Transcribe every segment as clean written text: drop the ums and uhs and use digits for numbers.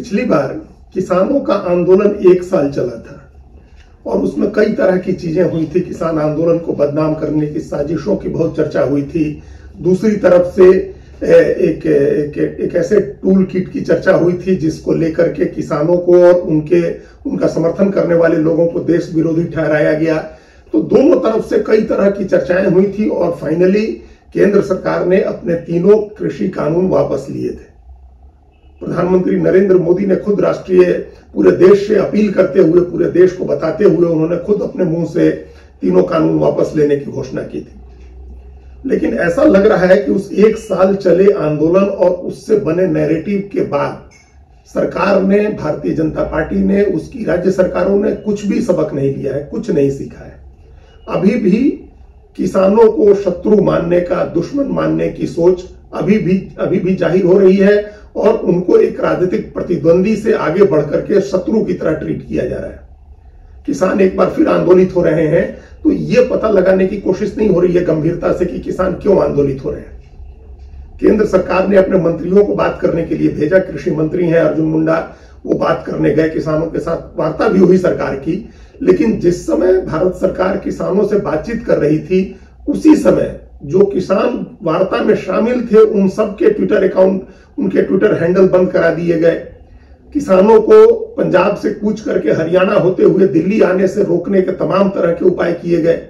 पिछली बार किसानों का आंदोलन 1 साल चला था और उसमें कई तरह की चीजें हुई थी। किसान आंदोलन को बदनाम करने की साजिशों की बहुत चर्चा हुई थी। दूसरी तरफ से एक ऐसे टूल किट की चर्चा हुई थी जिसको लेकर के किसानों को और उनका समर्थन करने वाले लोगों को देश विरोधी ठहराया गया। तो दोनों तरफ से कई तरह की चर्चाएं हुई थी और फाइनली केंद्र सरकार ने अपने तीनों कृषि कानून वापस लिए थे। प्रधानमंत्री नरेंद्र मोदी ने खुद पूरे देश से अपील करते हुए, पूरे देश को बताते हुए उन्होंने खुद अपने मुंह से तीनों कानून वापस लेने की घोषणा की थी। लेकिन ऐसा लग रहा है कि उस 1 साल चले आंदोलन और उससे बने नैरेटिव के बाद सरकार ने, भारतीय जनता पार्टी ने, उसकी राज्य सरकारों ने कुछ भी सबक नहीं लिया है, कुछ नहीं सीखा है। अभी भी किसानों को शत्रु मानने का, दुश्मन मानने की सोच अभी भी जाहिर हो रही है और उनको एक राजनीतिक प्रतिद्वंदी से आगे बढ़कर के शत्रु की तरह ट्रीट किया जा रहा है। किसान एक बार फिर आंदोलित हो रहे हैं तो ये पता लगाने की कोशिश नहीं हो रही है गंभीरता से कि किसान क्यों आंदोलित हो रहे हैं। केंद्र सरकार ने अपने मंत्रियों को बात करने के लिए भेजा। कृषि मंत्री हैं अर्जुन मुंडा, वो बात करने गए, किसानों के साथ वार्ता भी हुई सरकार की। लेकिन जिस समय भारत सरकार किसानों से बातचीत कर रही थी, उसी समय जो किसान वार्ता में शामिल थे उन सबके ट्विटर अकाउंट, उनके ट्विटर हैंडल बंद करा दिए गए। किसानों को पंजाब से कूच करके हरियाणा होते हुए दिल्ली आने से रोकने के तमाम तरह के उपाय किए गए।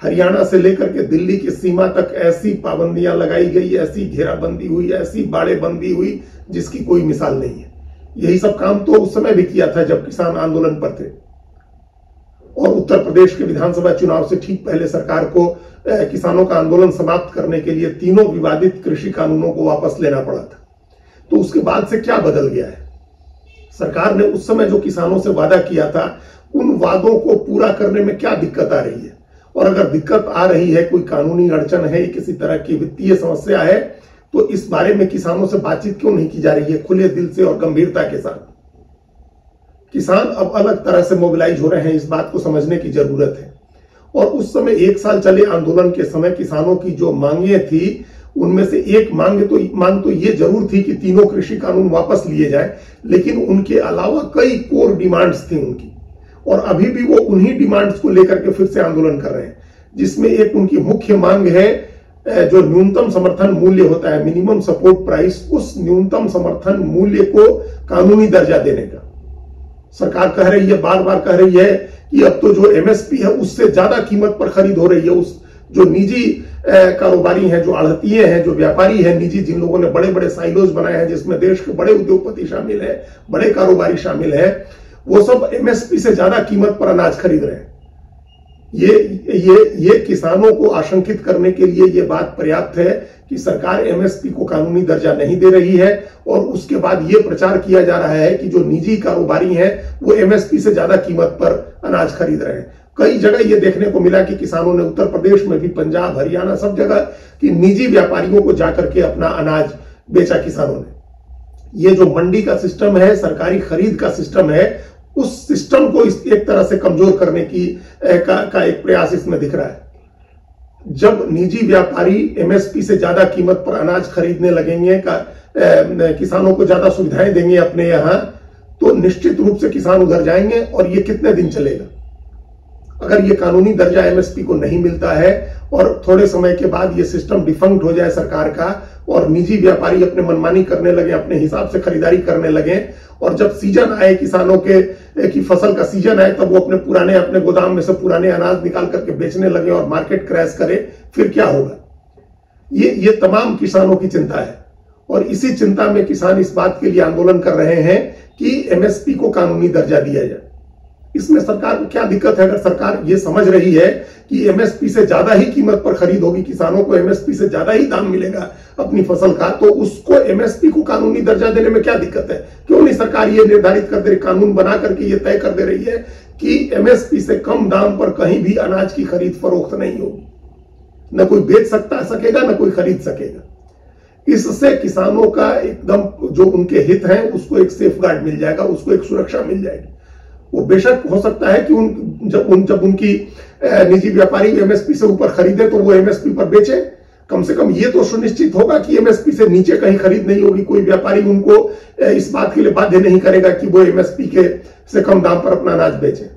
हरियाणा से लेकर के दिल्ली की सीमा तक ऐसी पाबंदियां लगाई गई, ऐसी घेराबंदी हुई, ऐसी बाड़ेबंदी हुई जिसकी कोई मिसाल नहीं है। यही सब काम तो उस समय भी किया था जब किसान आंदोलन पर थे। और उत्तर प्रदेश के विधानसभा चुनाव से ठीक पहले सरकार को किसानों का आंदोलन समाप्त करने के लिए तीनों विवादित कृषि कानूनों को वापस लेना पड़ा था। तो उसके बाद से क्या बदल गया है? सरकार ने उस समय जो किसानों से वादा किया था, उन वादों को पूरा करने में क्या दिक्कत आ रही है? और अगर दिक्कत आ रही है, कोई कानूनी अड़चन है, किसी तरह की वित्तीय समस्या है, तो इस बारे में किसानों से बातचीत क्यों नहीं की जा रही है खुले दिल से और गंभीरता के साथ? किसान अब अलग तरह से मोबिलाइज हो रहे हैं, इस बात को समझने की जरूरत है। और उस समय 1 साल चले आंदोलन के समय किसानों की जो मांगे थी, उनमें से एक मांग तो ये जरूर थी कि तीनों कृषि कानून वापस लिए जाए, लेकिन उनके अलावा कई कोर डिमांड्स थी उनकी। और अभी भी वो उन्हीं डिमांड्स को लेकर के फिर से आंदोलन कर रहे हैं, जिसमें एक उनकी मुख्य मांग है जो न्यूनतम समर्थन मूल्य होता है, मिनिमम सपोर्ट प्राइस, उस न्यूनतम समर्थन मूल्य को कानूनी दर्जा देने का। सरकार कह रही है, बार बार कह रही है कि अब तो जो एमएसपी है उससे ज्यादा कीमत पर खरीद हो रही है। उस जो निजी कारोबारी हैं, जो आढ़तिये हैं, जो व्यापारी हैं निजी, जिन लोगों ने बड़े बड़े साइलोज बनाए हैं जिसमें देश के बड़े उद्योगपति शामिल है, बड़े कारोबारी शामिल है, वो सब एमएसपी से ज्यादा कीमत पर अनाज खरीद रहे हैं। ये किसानों को आशंकित करने के लिए ये बात पर्याप्त है कि सरकार एमएसपी को कानूनी दर्जा नहीं दे रही है। और उसके बाद ये प्रचार किया जा रहा है कि जो निजी कारोबारी हैं वो एमएसपी से ज्यादा कीमत पर अनाज खरीद रहे हैं। कई जगह ये देखने को मिला कि किसानों ने, उत्तर प्रदेश में भी, पंजाब, हरियाणा, सब जगह कि निजी व्यापारियों को जाकर के अपना अनाज बेचा किसानों ने। ये जो मंडी का सिस्टम है, सरकारी खरीद का सिस्टम है, उस सिस्टम को एक तरह से कमजोर करने का एक प्रयास इसमें दिख रहा है। जब निजी व्यापारी एमएसपी से ज्यादा कीमत पर अनाज खरीदने लगेंगे, किसानों को ज्यादा सुविधाएं देंगे अपने यहां, तो निश्चित रूप से किसान उधर जाएंगे। और ये कितने दिन चलेगा? अगर ये कानूनी दर्जा एमएसपी को नहीं मिलता है और थोड़े समय के बाद ये सिस्टम डिफंक्ट हो जाए सरकार का और निजी व्यापारी अपने मनमानी करने लगे, अपने हिसाब से खरीदारी करने लगे, और जब सीजन आए, किसानों की फसल का सीजन आए, तब वो अपने गोदाम में से पुराने अनाज निकाल करके बेचने लगे और मार्केट क्रैश करे, फिर क्या होगा? ये तमाम किसानों की चिंता है। और इसी चिंता में किसान इस बात के लिए आंदोलन कर रहे हैं कि एमएसपी को कानूनी दर्जा दिया जाए। इसमें सरकार को क्या दिक्कत है? अगर सरकार ये समझ रही है कि एमएसपी से ज्यादा ही कीमत पर खरीद होगी, किसानों को एमएसपी से ज्यादा ही दाम मिलेगा अपनी फसल का, तो उसको एमएसपी को कानूनी दर्जा देने में क्या दिक्कत है? क्यों नहीं सरकार ये निर्धारित कर दे रही, कानून बना करके ये तय कर दे रही है कि एमएसपी से कम दाम पर कहीं भी अनाज की खरीद फरोख्त नहीं होगी, न कोई बेच सकेगा, न कोई खरीद सकेगा। इससे किसानों का एकदम जो उनके हित हैं उसको एक सेफ गार्ड मिल जाएगा, उसको एक सुरक्षा मिल जाएगी। वो बेशक हो सकता है कि जब उनकी निजी व्यापारी एमएसपी से ऊपर खरीदे तो वो एमएसपी पर बेचे, कम से कम ये तो सुनिश्चित होगा कि एमएसपी से नीचे कहीं खरीद नहीं होगी, कोई व्यापारी उनको इस बात के लिए बाध्य नहीं करेगा कि वो एमएसपी के से कम दाम पर अपना अनाज बेचे।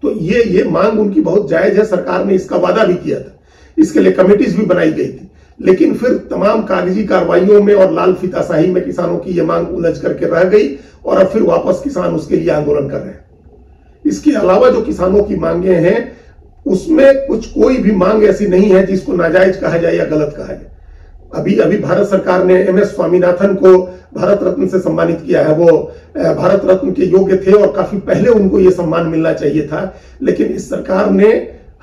तो ये मांग उनकी बहुत जायज है, सरकार ने इसका वादा भी किया था, इसके लिए कमेटीज भी बनाई गई थी, लेकिन फिर तमाम कागजी कार्रवाइयों में और लाल फीताशाही में किसानों की यह मांग उलझ करके रह गई और अब फिर वापस किसान उसके लिए आंदोलन कर रहे हैं। इसके अलावा जो किसानों की मांगे हैं उसमें कोई भी मांग ऐसी नहीं है जिसको नाजायज कहा जाए या गलत कहा जाए। अभी भारत सरकार ने एमएस स्वामीनाथन को भारत रत्न से सम्मानित किया है। वो भारत रत्न के योग्य थे और काफी पहले उनको यह सम्मान मिलना चाहिए था, लेकिन इस सरकार ने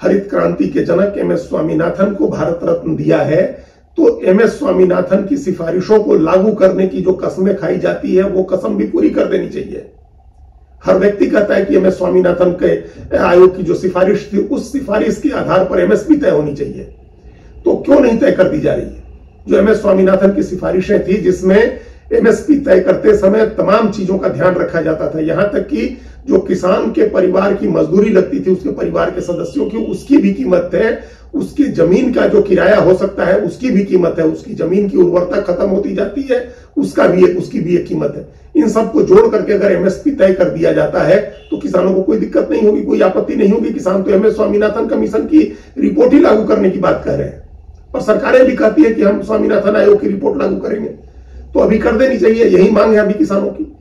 हरित क्रांति के जनक एमएस स्वामीनाथन को भारत रत्न दिया है। तो एमएस स्वामीनाथन की सिफारिशों को लागू करने की जो कसमें खाई जाती है वो कसम भी पूरी कर देनी चाहिए। हर व्यक्ति कहता है कि एमएस स्वामीनाथन के आयोग की जो सिफारिश थी उस सिफारिश के आधार पर एमएसपी तय होनी चाहिए, तो क्यों नहीं तय कर दी जा रही है? जो एमएस स्वामीनाथन की सिफारिशें थी जिसमें एमएसपी तय करते समय तमाम चीजों का ध्यान रखा जाता था, यहां तक कि जो किसान के परिवार की मजदूरी लगती थी उसके परिवार के सदस्यों की, उसकी भी कीमत है, उसकी जमीन का जो किराया हो सकता है उसकी भी कीमत है, उसकी जमीन की उर्वरता खत्म होती जाती है उसकी भी एक कीमत है। इन सबको जोड़ करके अगर एमएसपी तय कर दिया जाता है तो किसानों को कोई दिक्कत नहीं होगी, कोई आपत्ति नहीं होगी। किसान तो एमएस स्वामीनाथन कमीशन की रिपोर्ट ही लागू करने की बात कर रहे हैं और सरकारें भी कहती है कि हम स्वामीनाथन आयोग की रिपोर्ट लागू करेंगे, तो अभी कर देनी चाहिए। यही मांग है अभी किसानों की,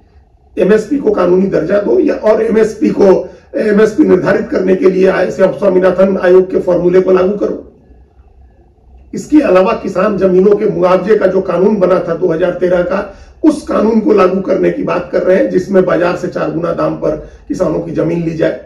एमएसपी को कानूनी दर्जा दो या और एमएसपी निर्धारित करने के लिए स्वामीनाथन आयोग के फॉर्मूले को लागू करो। इसके अलावा किसान जमीनों के मुआवजे का जो कानून बना था 2013 का, उस कानून को लागू करने की बात कर रहे हैं जिसमें बाजार से 4 गुना दाम पर किसानों की जमीन ली जाए।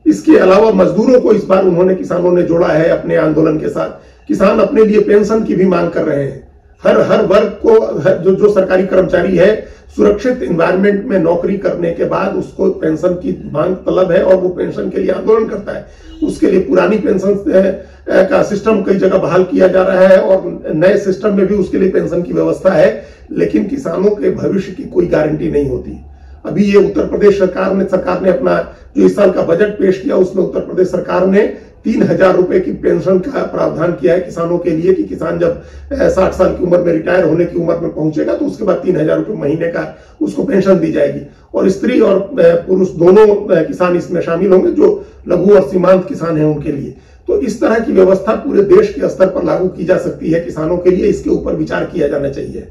इसके अलावा मजदूरों को इस बार किसानों ने जोड़ा है अपने आंदोलन के साथ। किसान अपने लिए पेंशन की भी मांग कर रहे हैं। हर वर्ग को जो सरकारी कर्मचारी है सुरक्षित एनवायरनमेंट में नौकरी करने के बाद उसको पेंशन की मांग तलब है और वो पेंशन के लिए आंदोलन करता है। उसके लिए पुरानी पेंशन का सिस्टम कई जगह बहाल किया जा रहा है और नए सिस्टम में भी उसके लिए पेंशन की व्यवस्था है, लेकिन किसानों के भविष्य की कोई गारंटी नहीं होती। अभी ये उत्तर प्रदेश सरकार ने अपना जो इस साल का बजट पेश किया उसमें उत्तर प्रदेश सरकार ने 3,000 रुपए की पेंशन का प्रावधान किया है किसानों के लिए कि किसान जब 60 साल की उम्र में रिटायर होने की उम्र में पहुंचेगा तो उसके बाद 3,000 रुपए महीने का उसको पेंशन दी जाएगी और स्त्री और पुरुष दोनों किसान इसमें शामिल होंगे जो लघु और सीमांत किसान हैं उनके लिए। तो इस तरह की व्यवस्था पूरे देश के स्तर पर लागू की जा सकती है किसानों के लिए, इसके ऊपर विचार किया जाना चाहिए।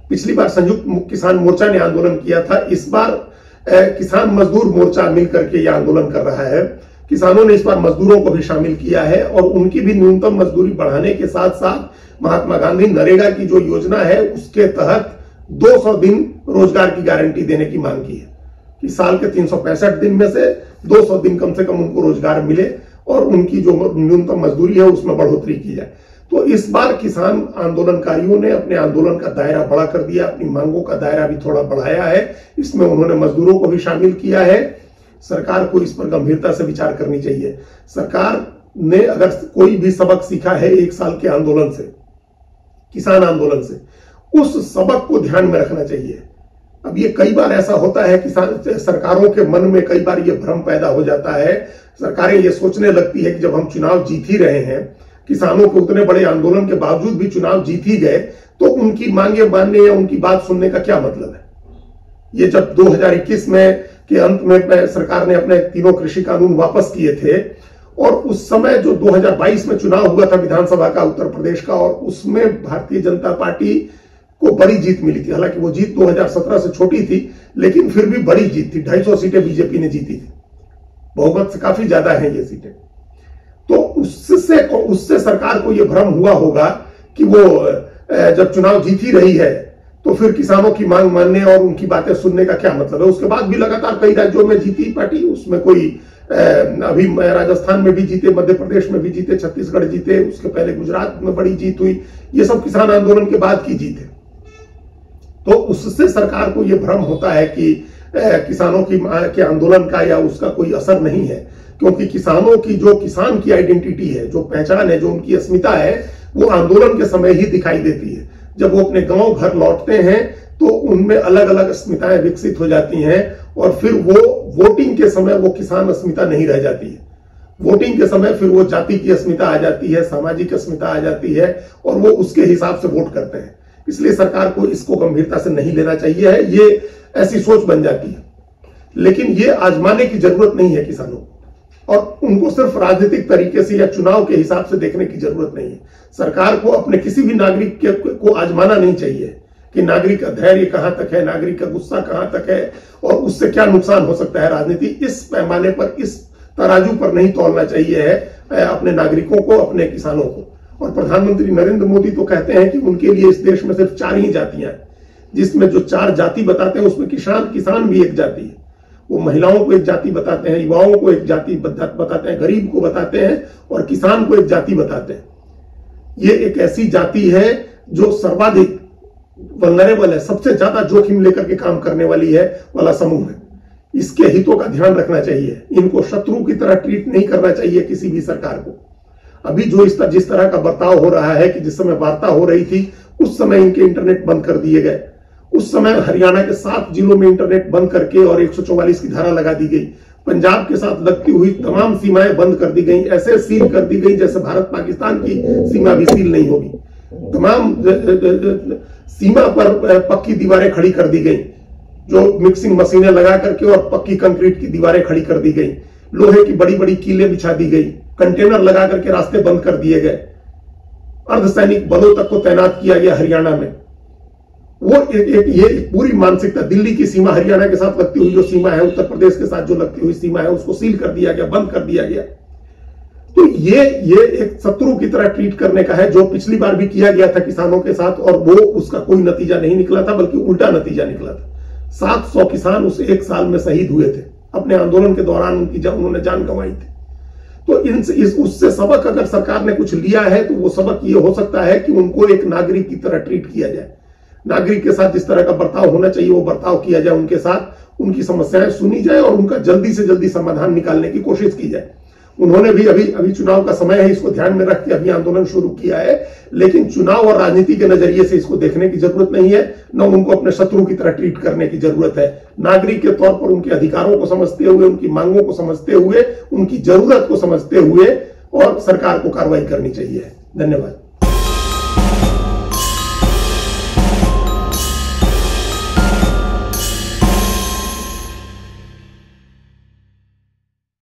पिछली बार संयुक्त किसान मोर्चा ने आंदोलन किया था, इस बार किसान मजदूर मोर्चा मिलकर के यह आंदोलन कर रहा है। किसानों ने इस बार मजदूरों को भी शामिल किया है और उनकी भी न्यूनतम मजदूरी बढ़ाने के साथ साथ महात्मा गांधी नरेगा की जो योजना है उसके तहत 200 दिन रोजगार की गारंटी देने की मांग की है कि साल के 365 दिन में से 200 दिन कम से कम उनको रोजगार मिले और उनकी जो न्यूनतम मजदूरी है उसमें बढ़ोतरी की जाए। तो इस बार किसान आंदोलनकारियों ने अपने आंदोलन का दायरा बड़ा कर दिया, अपनी मांगों का दायरा भी थोड़ा बढ़ाया है। इसमें उन्होंने मजदूरों को भी शामिल किया है। सरकार को इस पर गंभीरता से विचार करनी चाहिए। सरकार ने अगर कोई भी सबक सीखा है 1 साल के आंदोलन से, किसान आंदोलन से, उस सबक को ध्यान में रखना चाहिए। अब ये कई बार ऐसा होता है कि सरकारों के मन में कई बार ये भ्रम पैदा हो जाता है। सरकारें ये सोचने लगती है कि जब हम चुनाव जीत ही रहे हैं, किसानों के उतने बड़े आंदोलन के बावजूद भी चुनाव जीत ही गए, तो उनकी मांगे मानने या उनकी बात सुनने का क्या मतलब है। ये जब 2021 में के अंत में सरकार ने अपने 3 कृषि कानून वापस किए थे और उस समय जो 2022 में चुनाव हुआ था विधानसभा का उत्तर प्रदेश का, और उसमें भारतीय जनता पार्टी को बड़ी जीत मिली थी। हालांकि वो जीत 2017 से छोटी थी लेकिन फिर भी बड़ी जीत थी। 250 सीटें बीजेपी ने जीती थी, बहुमत से काफी ज्यादा है ये सीटें। तो उससे सरकार को यह भ्रम हुआ होगा कि वो जब चुनाव जीत ही रही है तो फिर किसानों की मांग मानने और उनकी बातें सुनने का क्या मतलब है। उसके बाद भी लगातार कई राज्यों में जीती पार्टी, उसमें कोई अभी राजस्थान में भी जीते, मध्य प्रदेश में भी जीते, छत्तीसगढ़ जीते, उसके पहले गुजरात में बड़ी जीत हुई। ये सब किसान आंदोलन के बाद की जीत है। तो उससे सरकार को यह भ्रम होता है कि किसानों के आंदोलन का या उसका कोई असर नहीं है, क्योंकि किसानों की जो किसान की आइडेंटिटी है, जो पहचान है, जो उनकी अस्मिता है, वो आंदोलन के समय ही दिखाई देती है। जब वो अपने गांव घर लौटते हैं तो उनमें अलग अलग अस्मिताएं विकसित हो जाती हैं और फिर वो वोटिंग के समय वो किसान अस्मिता नहीं रह जाती है। वोटिंग के समय फिर वो जाति की अस्मिता आ जाती है, सामाजिक अस्मिता आ जाती है और वो उसके हिसाब से वोट करते हैं। इसलिए सरकार को इसको गंभीरता से नहीं लेना चाहिए है, ये ऐसी सोच बन जाती है। लेकिन ये आजमाने की जरूरत नहीं है किसानों को, और उनको सिर्फ राजनीतिक तरीके से या चुनाव के हिसाब से देखने की जरूरत नहीं है। सरकार को अपने किसी भी नागरिक को आजमाना नहीं चाहिए कि नागरिक का धैर्य कहां तक है, नागरिक का गुस्सा कहां तक है और उससे क्या नुकसान हो सकता है। राजनीति इस पैमाने पर, इस तराजू पर नहीं तौलना चाहिए है अपने नागरिकों को, अपने किसानों को। और प्रधानमंत्री नरेंद्र मोदी तो कहते हैं कि उनके लिए इस देश में सिर्फ 4 ही जातियां हैं, जिसमें जो 4 जाति बताते हैं उसमें किसान भी एक जाति है। वो महिलाओं को एक जाति बताते हैं, युवाओं को एक जाति बताते हैं, गरीब को बताते हैं और किसान को एक जाति बताते हैं। ये एक ऐसी जाति है जो सर्वाधिक वल्नरेबल है, सबसे ज्यादा जोखिम लेकर के काम करने वाली है वाला समूह है। इसके हितों का ध्यान रखना चाहिए, इनको शत्रु की तरह ट्रीट नहीं करना चाहिए किसी भी सरकार को। अभी जो जिस तरह का बर्ताव हो रहा है कि जिस समय वार्ता हो रही थी उस समय इनके इंटरनेट बंद कर दिए गए, उस समय हरियाणा के 7 जिलों में इंटरनेट बंद करके और 144 की धारा लगा दी गई। पंजाब के साथ लगती हुई तमाम सीमाएं बंद कर दी गई, ऐसे सील कर दी गई जैसे भारत पाकिस्तान की सीमा भी सील नहीं होगी। तमाम सीमा पर पक्की दीवारें खड़ी कर दी गई, जो मिक्सिंग मशीनें लगा करके और पक्की कंक्रीट की दीवारें खड़ी कर दी गई, लोहे की बड़ी बड़ी कीलें बिछा दी गई, कंटेनर लगा करके रास्ते बंद कर दिए गए, अर्धसैनिक बलों तक को तैनात किया गया हरियाणा में। वो ये पूरी मानसिकता, दिल्ली की सीमा हरियाणा के साथ लगती हुई जो सीमा है, उत्तर प्रदेश के साथ जो लगती हुई सीमा है, उसको सील कर दिया गया, बंद कर दिया गया। तो ये एक शत्रु की तरह ट्रीट करने का है, जो पिछली बार भी किया गया था किसानों के साथ और वो उसका कोई नतीजा नहीं निकला था, बल्कि उल्टा नतीजा निकला था। 700 किसान उस 1 साल में शहीद हुए थे, अपने आंदोलन के दौरान उन्होंने जान गंवाई थी। तो उससे सबक अगर सरकार ने कुछ लिया है तो वो सबक ये हो सकता है कि उनको एक नागरिक की तरह ट्रीट किया जाए, नागरिक के साथ जिस तरह का बर्ताव होना चाहिए वो बर्ताव किया जाए, उनके साथ उनकी समस्याएं सुनी जाए और उनका जल्दी से जल्दी समाधान निकालने की कोशिश की जाए। उन्होंने भी अभी चुनाव का समय है, इसको ध्यान में रख के अभी आंदोलन शुरू किया है, लेकिन चुनाव और राजनीति के नजरिए से इसको देखने की जरूरत नहीं है, न उनको अपने शत्रु की तरह ट्रीट करने की जरूरत है। नागरिक के तौर पर उनके अधिकारों को समझते हुए, उनकी मांगों को समझते हुए, उनकी जरूरत को समझते हुए और सरकार को कार्रवाई करनी चाहिए। धन्यवाद।